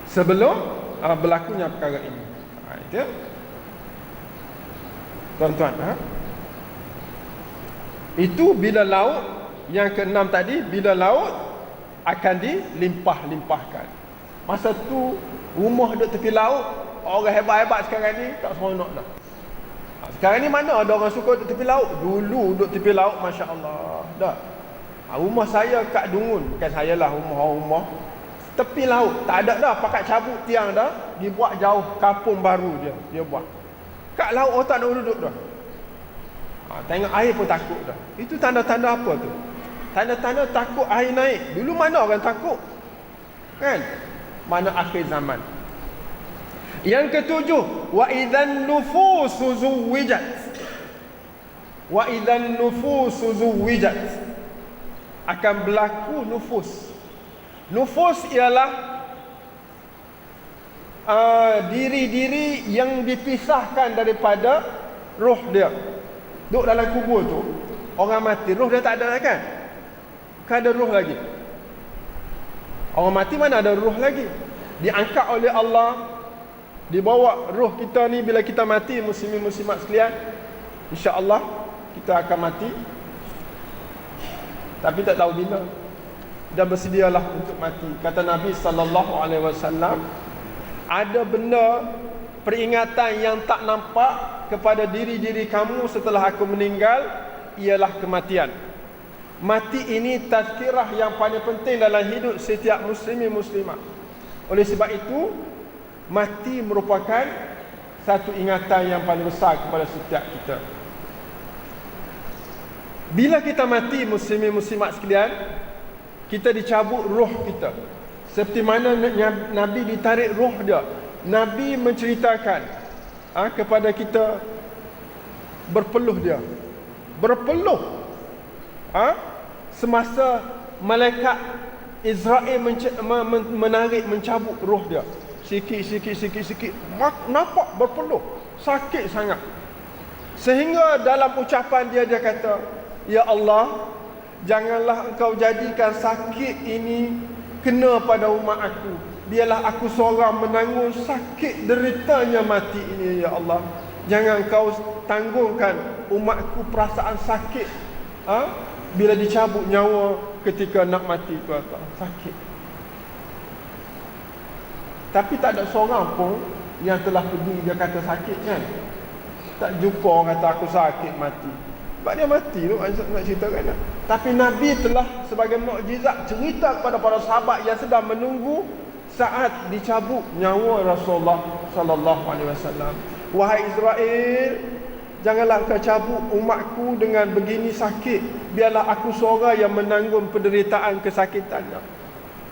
sebelum berlakunya perkara ini. Itu tuan-tuan, itu bila laut yang ke-6 tadi, bila laut akan dilimpah-limpahkan. Masa tu rumah duduk tepi laut, orang hebat-hebat sekarang ni tak seronok dah. Sekarang ni mana ada orang suka duduk tepi laut? Dulu duduk tepi laut, Masya Allah. Dah. Rumah saya kat Dungun, bukan saya lah, rumah tepi laut. Tak ada dah, pakai cabut tiang dah, dibuat jauh, kampung baru dia buat. Kat laut orang tak nak duduk dah. Tengok air pun takut dah. Itu tanda-tanda apa tu? Tanda-tanda takut air naik. Dulu mana orang takut? Kan? Mana akhir zaman. Yang ketujuh, wa idzan nufusu zuwijat. Wa idzan nufusu zuwijat. Akan berlaku nufus. Nufus ialah diri-diri yang dipisahkan daripada roh dia. Duduk dalam kubur tu, orang mati, roh dia tak ada kan? Kan ada roh lagi. Orang mati mana ada roh lagi? Diangkat oleh Allah, dibawa roh kita ni bila kita mati, muslimin-muslimat sekalian, insya-Allah kita akan mati. Tapi tak tahu bila. Dah bersedialah untuk mati. Kata Nabi sallallahu alaihi wasallam, ada benda peringatan yang tak nampak kepada diri-diri kamu setelah aku meninggal, ialah kematian. Mati ini tazkirah yang paling penting dalam hidup setiap muslimin muslimah. Oleh sebab itu, mati merupakan satu ingatan yang paling besar kepada setiap kita. Bila kita mati, muslimin muslimat sekalian, kita dicabut roh kita. Seperti mana Nabi ditarik roh dia. Nabi menceritakan kepada kita berpeluh dia. Berpeluh. Semasa malaikat Israel menarik, mencabut roh dia. Sikit. Nampak berpeluh. Sakit sangat. Sehingga dalam ucapan dia kata, "Ya Allah, janganlah engkau jadikan sakit ini kena pada umat aku. Biarlah aku seorang menanggung sakit deritanya mati ini, ya Allah. Jangan engkau tanggungkan umatku perasaan sakit bila dicabut nyawa ketika nak mati tu, sakit." Tapi tak ada seorang pun yang telah pergi dia kata sakit, kan? Tak jumpa orang kata aku sakit mati. Sebab dia mati tu nak ceritakan. Tapi Nabi telah sebagai mukjizat cerita kepada para sahabat yang sedang menunggu saat dicabut nyawa Rasulullah sallallahu alaihi wasallam. "Wahai Israel, janganlah kau cabut umatku dengan begini sakit. Biarlah aku seorang yang menanggung penderitaan kesakitannya."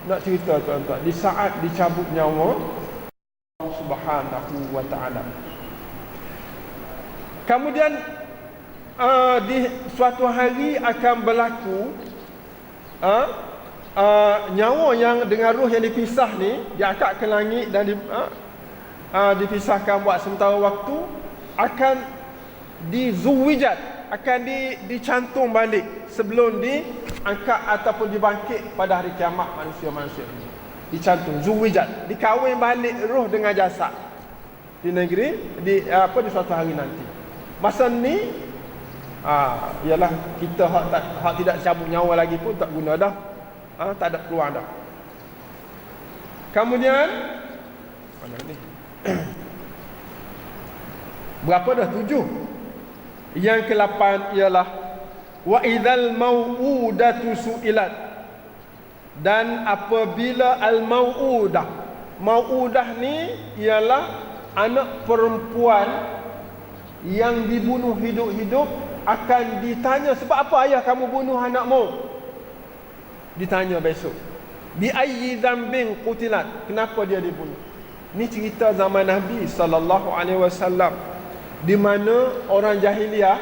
Nak cerita tuan-tuan, di saat dicabut nyawa Allah Subhanahu wa ta'ala. Kemudian di suatu hari akan berlaku nyawa yang dengan roh yang dipisah ni diangkat ke langit dan dipisahkan buat sementara waktu, akan dizuwijat, akan dicantum balik sebelum diangkat ataupun dibangkit pada hari kiamat manusia-manusia ini. Dicantum, zuwijat, dikawin balik roh dengan jasad di negeri di suatu hari nanti. Masa ni ialah kita hak tidak cabut nyawa lagi pun tak guna dah. Tak ada peluang dah. Kemudian mana ni? Berapa dah? 7. Yang ke-8 ialah wa idzal mau'udatu su'ilat. Dan apabila al-mau'udah. Mau'udah ni ialah anak perempuan yang dibunuh hidup-hidup akan ditanya, sebab apa ayah kamu bunuh anakmu? Ditanya besok. Bi ayyi dzambin qutilat. Kenapa dia dibunuh? Ni cerita zaman Nabi sallallahu alaihi wasallam, di mana orang jahiliah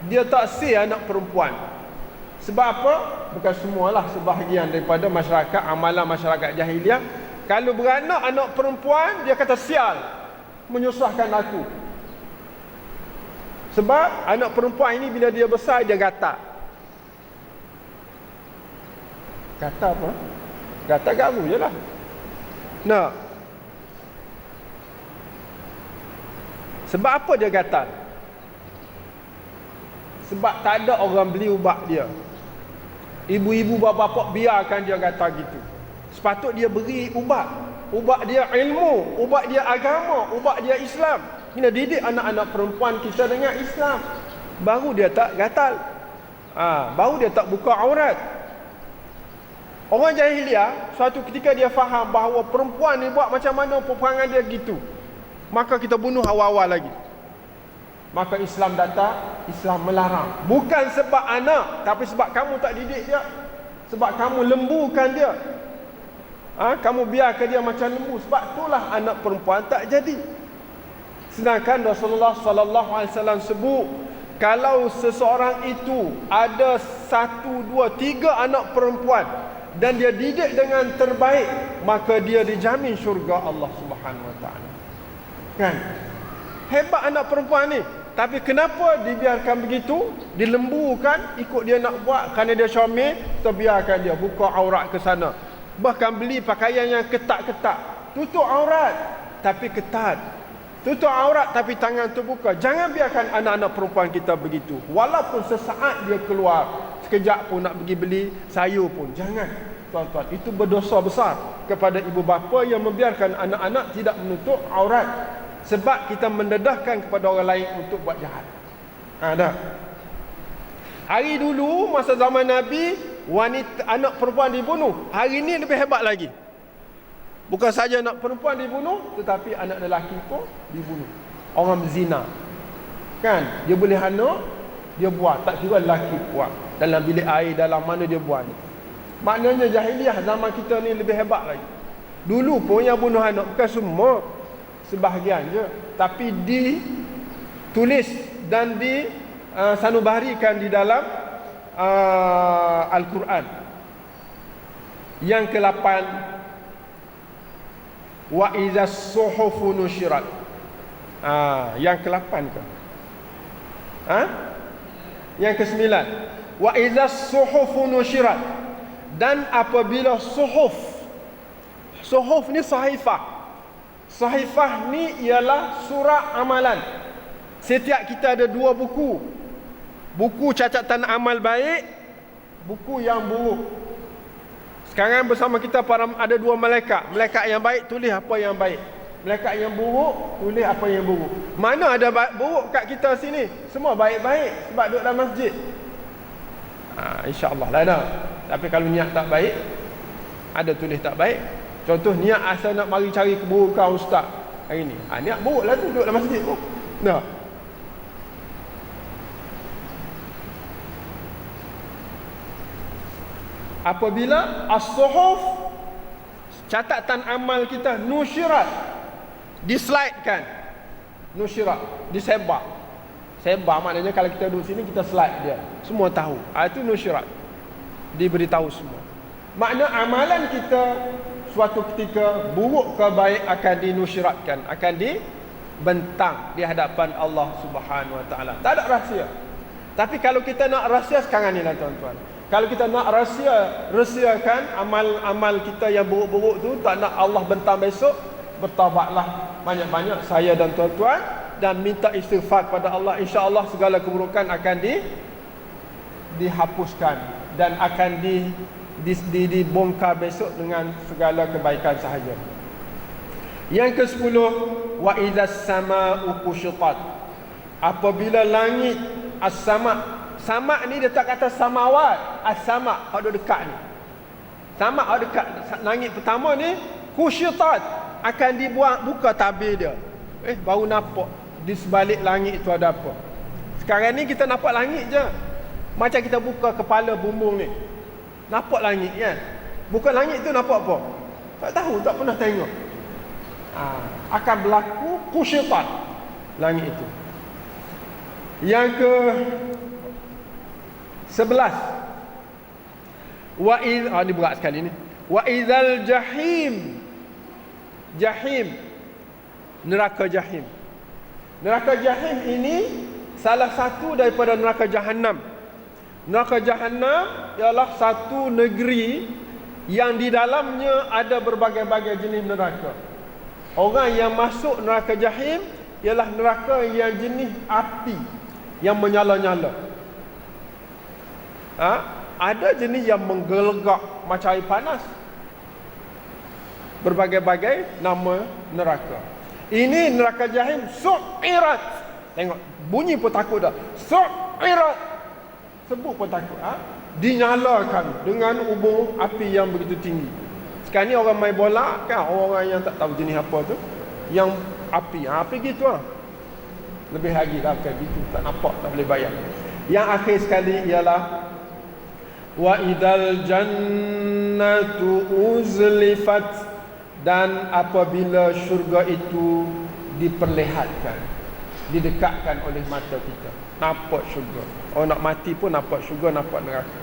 dia tak sel anak perempuan. Sebab apa? Bukan semualah, sebahagian daripada masyarakat, amalan masyarakat jahiliah, kalau beranak anak perempuan dia kata sial, menyusahkan aku. Sebab anak perempuan ini bila dia besar dia gatal. Gatal apa? Gatal kamu je lah. Nah, sebab apa dia gatal? Sebab tak ada orang beli ubat dia. Ibu-ibu bapa-bapa biarkan dia gatal gitu. Sepatut dia beri ubat. Ubat dia ilmu, ubat dia agama, ubat dia Islam. Kena didik anak-anak perempuan kita dengan Islam. Baru dia tak gatal. Baru dia tak buka aurat. Orang jahiliah suatu ketika dia faham bahawa perempuan ni buat macam mana peperangan dia gitu, maka kita bunuh awal-awal lagi. Maka Islam datang, Islam melarang. Bukan sebab anak, tapi sebab kamu tak didik dia. Sebab kamu lembukan dia. Kamu biarkan dia macam lembu. Sebab itulah anak perempuan tak jadi. Sedangkan Rasulullah sallallahu alaihi wasallam sebut, kalau seseorang itu ada 1, 2, 3 anak perempuan dan dia didik dengan terbaik, maka dia dijamin syurga Allah Subhanahu wa taala. Kan? Hebat anak perempuan ni. Tapi kenapa dibiarkan begitu? Dilembukan, ikut dia nak buat kerana dia comel, terbiarkan dia buka aurat ke sana. Bahkan beli pakaian yang ketat-ketat. Tutup aurat tapi ketat. Tutup aurat tapi tangan terbuka. Jangan biarkan anak-anak perempuan kita begitu. Walaupun sesaat dia keluar, sekejap pun nak pergi beli sayur pun. Jangan, tuan-tuan. Itu berdosa besar kepada ibu bapa yang membiarkan anak-anak tidak menutup aurat. Sebab kita mendedahkan kepada orang lain untuk buat jahat. Dah. Hari dulu masa zaman Nabi, wanita anak perempuan dibunuh. Hari ini lebih hebat lagi. Bukan saja anak perempuan dibunuh, tetapi anak lelaki pun dibunuh. Orang berzina. Kan? Dia boleh anak, dia buat. Tak kira lelaki buat. Dalam bilik air, dalam mana dia buat. Maknanya jahiliah zaman kita ni lebih hebat lagi. Dulu pun yang bunuh anak, bukan semua, sebahagian je. Tapi ditulis dan sanubarikan di dalam Al-Quran. Yang ke-8, wa izas suhufu nusyirat. Yang ke-8 ke? Yang ke-9, wa izas suhufu nusyirat. Dan apabila suhuf ni sahifah. Sahifah ni ialah surat amalan. Setiap kita ada 2 buku. Buku catatan amal baik, buku yang buruk. Sekarang bersama kita ada 2 malaikat. Malaikat yang baik tulis apa yang baik. Malaikat yang buruk tulis apa yang buruk. Mana ada buruk kat kita sini? Semua baik-baik sebab duduk dalam masjid. InsyaAllah lah dah. Tapi kalau niat tak baik, ada tulis tak baik. Contoh niat asal nak mari cari keburukan ustaz hari ni. Niat buruk lah tu, duduk dalam masjid tu. Nah. Apabila as-suhuf, catatan amal kita, nusyirat, dislide-kan. Nusyirat, disebar. Sebar maknanya kalau kita duduk sini, kita slide dia. Semua tahu. Itu nusyirat. Diberitahu semua. Makna amalan kita suatu ketika buruk ke baik akan dinusyiratkan, akan dibentang di hadapan Allah Subhanahu Wa Taala. Tak ada rahsia. Tapi kalau kita nak rahsia sekarang ni lah tuan-tuan. Kalau kita nak rahsiakan amal-amal kita yang buruk-buruk tu, tak nak Allah bentang besok, bertaubatlah banyak-banyak saya dan tuan-tuan dan minta istighfar kepada Allah. Insya-Allah segala keburukan akan dihapuskan dan akan dibongkar besok dengan segala kebaikan sahaja. Yang ke-10, wa idzas samaa'u kushitat. Apabila langit as-sama'. Sama' ni dia tak kata samawat, as-sama' ada dekat ni. Sama' ada dekat langit pertama ni kushitat, akan buka tabir dia. Baru nampak di sebalik langit itu ada apa. Sekarang ni kita nampak langit je. Macam kita buka kepala bumbung ni, nampak langit kan. Buka langit tu nampak apa? Tak tahu, tak pernah tengok. Akan berlaku kushitat langit itu. Yang ke 11, ni berat sekali ni. Wa idzal jahim. Jahim, neraka jahim. Neraka jahim ini salah satu daripada neraka Jahannam. Neraka Jahannam ialah satu negeri yang di dalamnya ada berbagai-bagai jenis neraka. Orang yang masuk neraka jahim ialah neraka yang jenis api yang menyala-nyala. Ada jenis yang menggelegak macam air panas. Berbagai-bagai nama neraka. Ini neraka jahim su'irat. Tengok, bunyi pun takut dah. Su'irat. Sebut pun takut. Dinyalakan dengan ubur api yang begitu tinggi. Sekarang ni orang main bola kan, orang yang tak tahu jenis apa tu, yang api. Api gitu lah. Lebih lagi lah kan, gitu tak nampak, tak boleh bayang. Yang akhir sekali ialah wa idal jannatu uzlifat. Dan apabila syurga itu diperlihatkan, didekatkan oleh mata kita, nampak syurga. Orang nak mati pun nampak syurga, nampak neraka.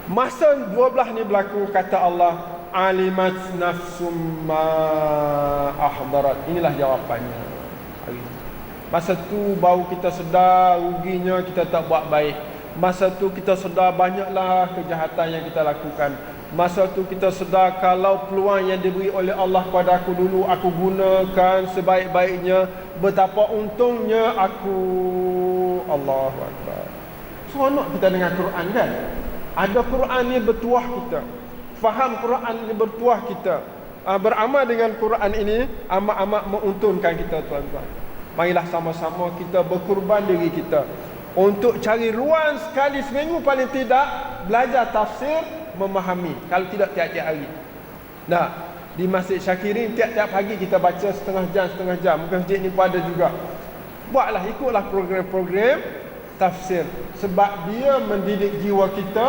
Masa 12 ni berlaku, kata Allah, alimat nafsum ma ahdarat. Inilah jawapannya hari ini. Masa tu baru kita sedar ruginya kita tak buat baik. Masa tu kita sedar banyaklah kejahatan yang kita lakukan. Masa tu kita sedar kalau peluang yang diberi oleh Allah kepada aku dulu aku gunakan sebaik-baiknya, betapa untungnya aku. Allahu Akbar. Seronok kita dengan Quran kan? Ada Quran ni bertuah kita. Faham Quran ni bertuah kita. Beramal dengan Quran ini amat-amat menguntungkan kita tuan-tuan. Marilah sama-sama kita berkorban diri kita untuk cari ruang sekali seminggu paling tidak belajar tafsir, memahami. Kalau tidak tiap-tiap hari. Nah, di Masjid Syakirin tiap-tiap pagi kita baca setengah jam. Mungkin masjid ni pun ada juga. Buatlah, ikutlah program-program tafsir. Sebab dia mendidik jiwa kita,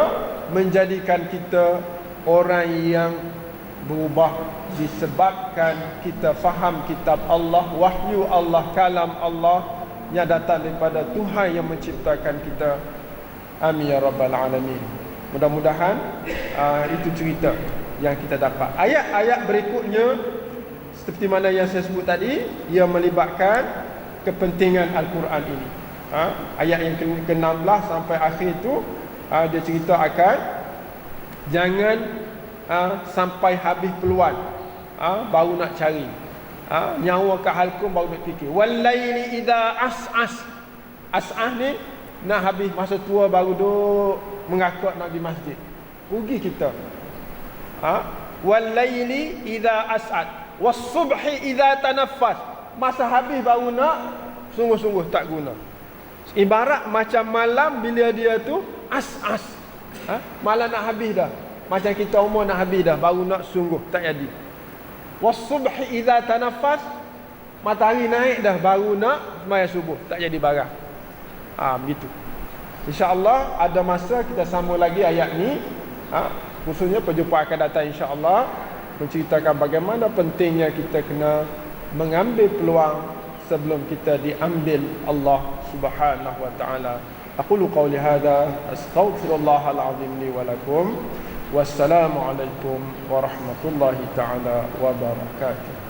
menjadikan kita orang yang berubah disebabkan kita faham kitab Allah, wahyu Allah, kalam Allah yang datang daripada Tuhan yang menciptakan kita. Amin ya rabbal alamin. Mudah-mudahan itu cerita yang kita dapat. Ayat-ayat berikutnya seperti mana yang saya sebut tadi, ia melibatkan kepentingan Al-Quran ini. Ayat yang ke-16 sampai akhir itu dia cerita akan jangan sampai habis peluang baru nak cari. Nyawa ke halkum baru nak fikir. Walaili idza as'as. As'as ni nak habis masa tua baru duk mengakak nak pergi masjid. Rugi kita. Walaili idza as'ad was-subhi idza tanaffas. Masa habis baru nak, sungguh-sungguh tak guna. Ibarat macam malam bila dia tu as-as. Malam nak habis dah. Macam kita umur nak habis dah, baru nak sungguh, tak jadi. Was-subhi idza tanaffas. Matahari naik dah, baru nak sembahyang subuh, tak jadi barang. Begitu. InsyaAllah ada masa kita sambung lagi ayat ni. Khususnya perjumpaan akan datang insya-Allah menceritakan bagaimana pentingnya kita kena mengambil peluang sebelum kita diambil Allah Subhanahu wa taala. Aqulu qawli hadha astaghfirullahal azim li wa lakum. Wassalamu alaikum warahmatullahi taala wabarakatuh.